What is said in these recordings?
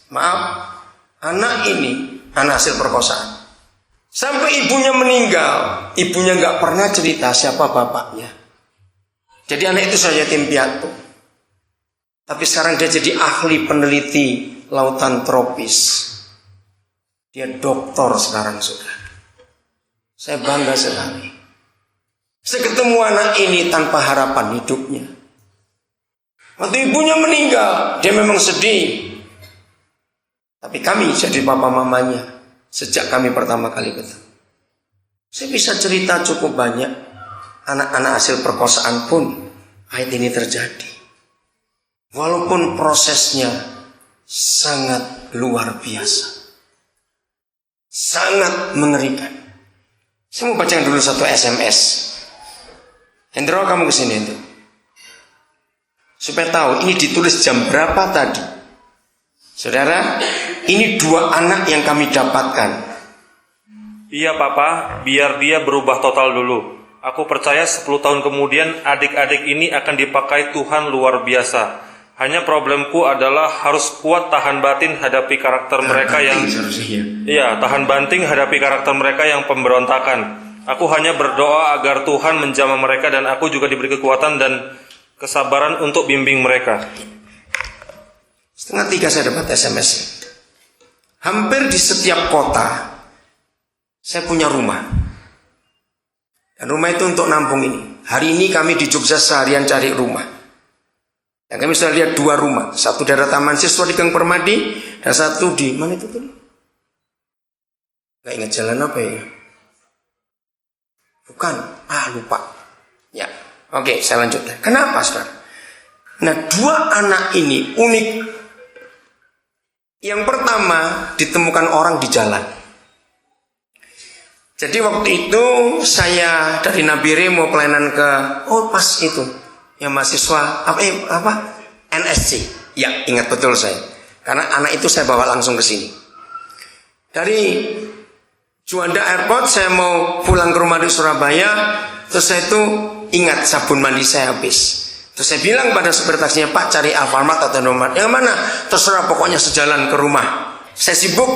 Maaf, anak ini anak hasil perkosaan. Sampai ibunya meninggal, ibunya nggak pernah cerita siapa bapaknya. Jadi anak itu saja yatim piatu. Tapi sekarang dia jadi ahli peneliti lautan tropis. Dia doktor sekarang sudah. Saya bangga sekali. Saya ketemu anak ini tanpa harapan hidupnya. Waktu ibunya meninggal, dia memang sedih. Tapi kami jadi papa mamanya sejak kami pertama kali ketemu. Saya bisa cerita cukup banyak. Anak-anak hasil perkosaan pun ayat ini terjadi. Walaupun prosesnya sangat luar biasa. Sangat mengerikan. Saya mau bacakan dulu satu SMS. Hendro, kamu kesini Hendro. Supaya tahu ini ditulis jam berapa tadi. Saudara, ini 2 anak yang kami dapatkan. Iya papa, biar dia berubah total dulu. Aku percaya 10 tahun kemudian adik-adik ini akan dipakai Tuhan luar biasa. Hanya problemku adalah harus kuat tahan batin hadapi karakter mereka yang tahan banting hadapi karakter mereka yang pemberontakan. Aku hanya berdoa agar Tuhan menjamah mereka dan aku juga diberi kekuatan dan kesabaran untuk bimbing mereka. 2:30 saya dapat SMS. Hampir di setiap kota saya punya rumah. Dan rumah itu untuk nampung ini. Hari ini kami di Jogja seharian cari rumah. Dan kami sudah lihat 2 rumah. Satu daerah Taman Siswa di Gang Permadi. Dan satu di mana itu tadi? Gak ingat jalan apa ya? Bukan. Lupa. Ya. Oke, saya lanjutkan. Kenapa, saudara? Nah, 2 anak ini unik. Yang pertama ditemukan orang di jalan. Jadi waktu itu saya dari Nabire mau pelayanan ke pas itu yang mahasiswa NSC. Ya, ingat betul saya. Karena anak itu saya bawa langsung ke sini. Dari Juanda Airport saya mau pulang ke rumah di Surabaya, terus saya itu ingat sabun mandi saya habis. Terus saya bilang pada supir taksinya, Pak cari Alfamart atau Indomaret. Yang mana? Terserah, pokoknya sejalan ke rumah. Saya sibuk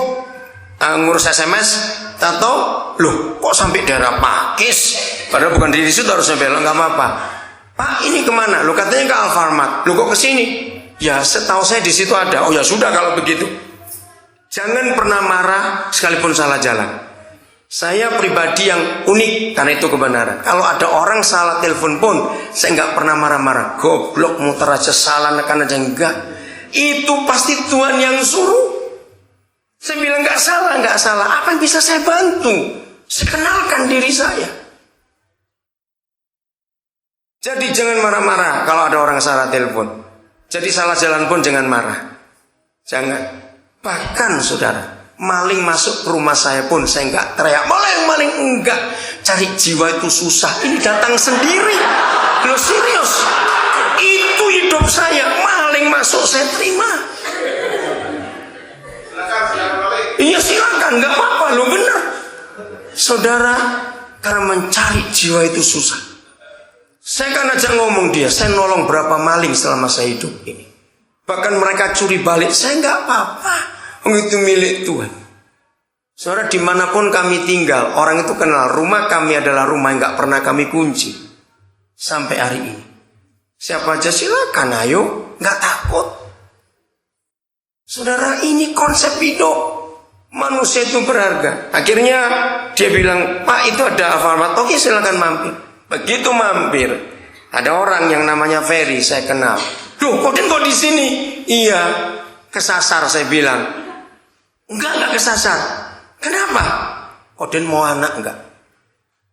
ngurus SMS. Tato, loh kok sampai daerah Pakis? Padahal bukan di situ, harusnya belok, nggak apa-apa. Pak ini kemana? Lo katanya ke Alfamart. Lo kok ke sini? Ya setahu saya di situ ada. Oh ya sudah kalau begitu. Jangan pernah marah sekalipun salah jalan. Saya pribadi yang unik karena itu kebenaran. Kalau ada orang salah telepon pun saya nggak pernah marah-marah. Goblok, muter aja, salah nekan aja, enggak. Itu pasti Tuhan yang suruh. Saya bilang nggak salah. Apa yang bisa saya bantu? Saya kenalkan diri saya. Jadi jangan marah-marah kalau ada orang salah telepon. Jadi salah jalan pun jangan marah. Jangan. Bahkan saudara, maling masuk ke rumah saya pun saya nggak teriak. Maling enggak. Cari jiwa itu susah. Ini datang sendiri. Loh serius. Itu hidup saya. Maling masuk saya terima. Iya silakan, nggak apa-apa, lo bener. Saudara, karena mencari jiwa itu susah. Saya kan ajak ngomong dia, saya nolong berapa maling selama saya hidup ini. Bahkan mereka curi balik, saya nggak apa-apa. Itu milik Tuhan. Saudara, dimanapun kami tinggal, orang itu kenal rumah kami adalah rumah yang nggak pernah kami kunci sampai hari ini. Siapa aja silakan, ayo, nggak takut. Saudara, ini konsep hidup. Manusia itu berharga. Akhirnya dia bilang, Pak itu ada Alfamart. Oke silakan mampir. Begitu mampir, ada orang yang namanya Ferry, saya kenal. Duh, kok di sini? Iya, kesasar saya bilang. Enggak kesasar. Kenapa? Koden mau anak enggak?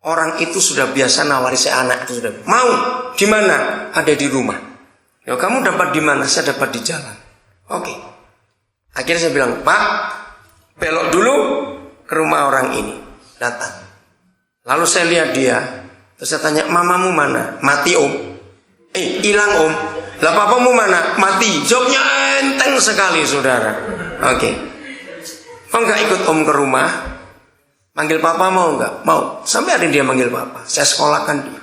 Orang itu sudah biasa nawari saya anak itu sudah. Mau? Di mana? Ada di rumah. Ya kamu dapat di mana? Saya dapat di jalan. Oke. Akhirnya saya bilang, Pak, belok dulu ke rumah orang ini. Datang. Lalu saya lihat dia. Terus saya tanya, mamamu mana? Mati om. Hilang om. Lah papamu mana? Mati. Jawabnya enteng sekali saudara. Oke. Kok enggak ikut om ke rumah? Manggil papa mau enggak? Mau. Sampai ada dia manggil papa. Saya sekolahkan dia.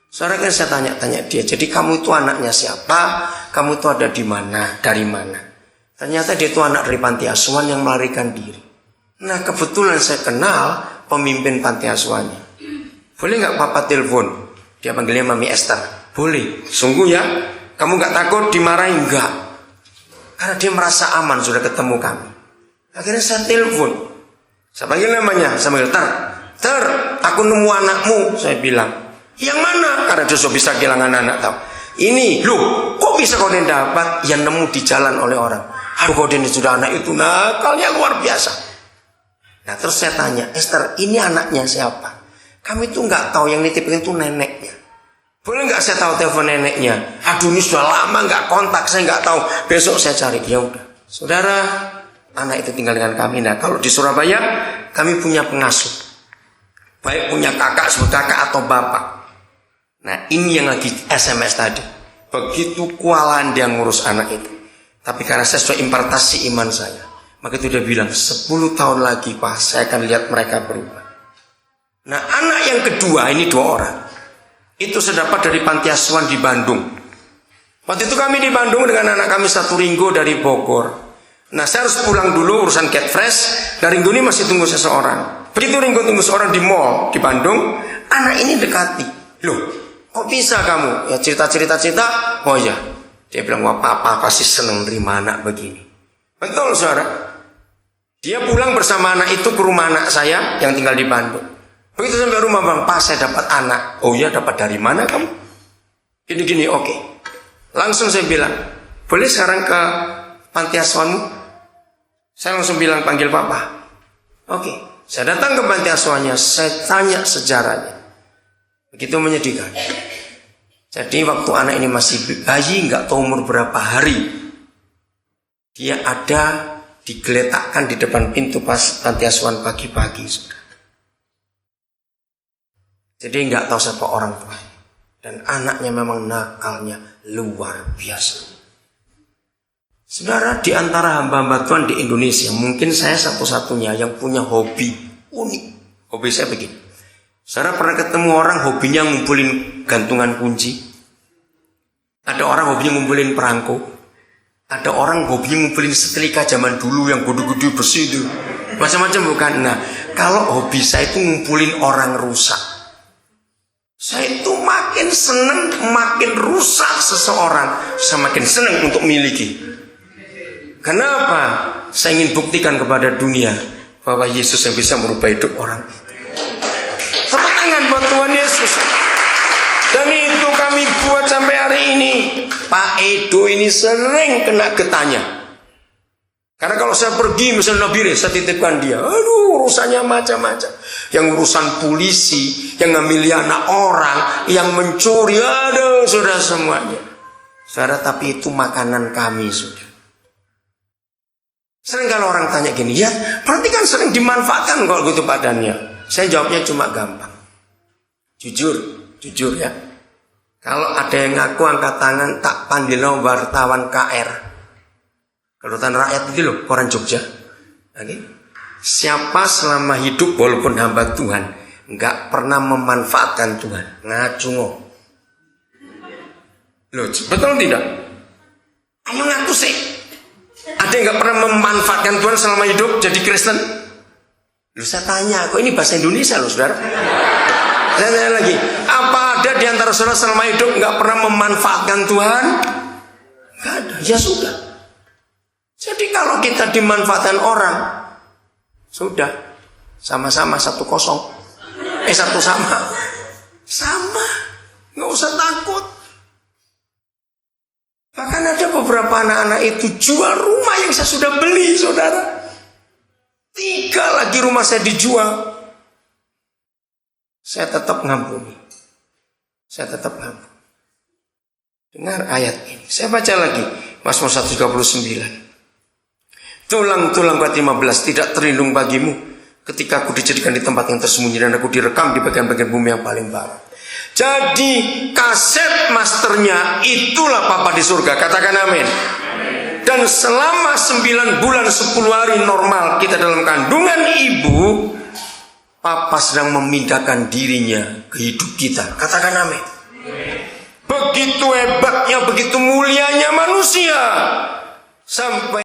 Saudara kan saya tanya dia. Jadi kamu itu anaknya siapa? Kamu itu ada di mana? Dari mana? Ternyata dia itu anak dari panti asuhan yang melarikan diri. Nah kebetulan saya kenal pemimpin panti asuhannya. Boleh nggak papa telepon? Dia panggilnya Mami Esther. Boleh. Sungguh ya? Kamu nggak takut dimarahin? Enggak. Karena dia merasa aman sudah ketemu kami. Akhirnya saya telepon. Saya panggil namanya. Saya panggil Ter, aku nemu anakmu. Saya bilang, yang mana? Karena dia sudah bisa kehilangan anak tahu. Ini, loh, kok bisa kau dapat? Yang nemu di jalan oleh orang. Aduh, kau ini sudah anak itu nakalnya luar biasa. Nah terus saya tanya, Esther, ini anaknya siapa? Kami tuh nggak tahu, yang nitipin itu neneknya. Boleh nggak saya tahu telepon neneknya? Aduh, ini sudah lama nggak kontak, saya nggak tahu. Besok saya cari. Ya udah, saudara, anak itu tinggal dengan kami. Nah kalau di Surabaya, kami punya pengasuh. Baik punya kakak, sebut kakak atau bapak. Nah ini yang lagi SMS tadi. Begitu kualan dia ngurus anak itu. Tapi karena saya sudah impartasi iman saya, maka itu dia bilang 10 tahun lagi Pak, saya akan lihat mereka berubah. Nah anak yang kedua ini 2 orang. Itu saya dapat dari panti asuhan di Bandung. Waktu itu kami di Bandung dengan anak kami 1 Ringo dari Bogor. Nah saya harus pulang dulu urusan get fresh. Dan Ringo ini masih tunggu seseorang. Begitu Ringo tunggu seorang di mall di Bandung, anak ini dekati. Loh, kok bisa kamu? Ya cerita. Oh iya. Dia bilang, wah papa pasti senang terima anak begini. Betul saudara. Dia pulang bersama anak itu ke rumah anak saya yang tinggal di Bandung. Begitu sampai rumah, Bang, Pak saya dapat anak. Oh iya, dapat dari mana kamu? Gini, oke. Langsung saya bilang, boleh sekarang ke panti asuhanmu? Saya langsung bilang, panggil papa. Oke. Saya datang ke panti asuhannya, saya tanya sejarahnya. Begitu menyedihkan. Jadi waktu anak ini masih bayi, nggak tahu umur berapa hari, dia ada digeletakkan di depan pintu pas panti asuhan pagi-pagi. Jadi nggak tahu siapa orang tuanya. Dan anaknya memang nakalnya luar biasa. Saudara, di antara hamba-hamba Tuhan di Indonesia, mungkin saya satu-satunya yang punya hobi unik. Hobi saya begini. Saudara pernah ketemu orang hobinya ngumpulin gantungan kunci? Ada orang hobinya ngumpulin perangko? Ada orang hobinya ngumpulin setrika zaman dulu yang gede-gede besi itu. Macam-macam bukan? Nah, kalau hobi saya itu ngumpulin orang rusak. Saya itu makin senang, makin rusak seseorang, saya makin senang untuk miliki. Kenapa? Saya ingin buktikan kepada dunia bahwa Yesus yang bisa merubah hidup orang. Tepuk tangan buat Tuhan Yesus. Dan itu kami buat sampai hari ini. Pak Edo ini sering kena getahnya. Karena kalau saya pergi misalnya Nabire, saya titipkan dia. Aduh, urusannya macam-macam. Yang urusan polisi, yang ngambil anak orang, yang mencuri, aduh, sudah semuanya. Saudara, tapi itu makanan kami sudah. Sering kalau orang tanya gini, ya berarti kan sering dimanfaatkan kalau gitu badannya. Saya jawabnya cuma gampang. Jujur ya. Kalau ada yang ngaku angkat tangan, tak panggil wartawan KR. Kedutaan rakyat itu loh, koran Jogja. Okay. Siapa selama hidup walaupun hamba Tuhan nggak pernah memanfaatkan Tuhan? Ngacu ngomong. Loh, betul tidak? Ayo ngaku sih. Ada yang nggak pernah memanfaatkan Tuhan selama hidup jadi Kristen? Loh, saya tanya, kok ini bahasa Indonesia loh, saudara? Saya tanya lagi, apa ada di antara saudara selama hidup nggak pernah memanfaatkan Tuhan? Nggak ada. Ya sudah. Jadi kalau kita dimanfaatkan orang, sudah sama-sama 1-0, 1 sama, nggak usah takut. Bahkan ada beberapa anak-anak itu jual rumah yang saya sudah beli, saudara. 3 lagi rumah saya dijual. Saya tetap ngampuni. Dengar ayat ini. Saya baca lagi, Mazmur 139. Tulang-tulang ayat 15, tidak terlindung bagimu ketika aku dijadikan di tempat yang tersembunyi dan aku direkam di bagian-bagian bumi yang paling bawah. Jadi kaset masternya itulah Papa di surga. Katakan amin. Dan selama 9 bulan 10 hari normal kita dalam kandungan ibu, Papa sedang memindahkan dirinya ke hidup kita. Katakan amin. Begitu hebatnya, begitu mulianya manusia sampai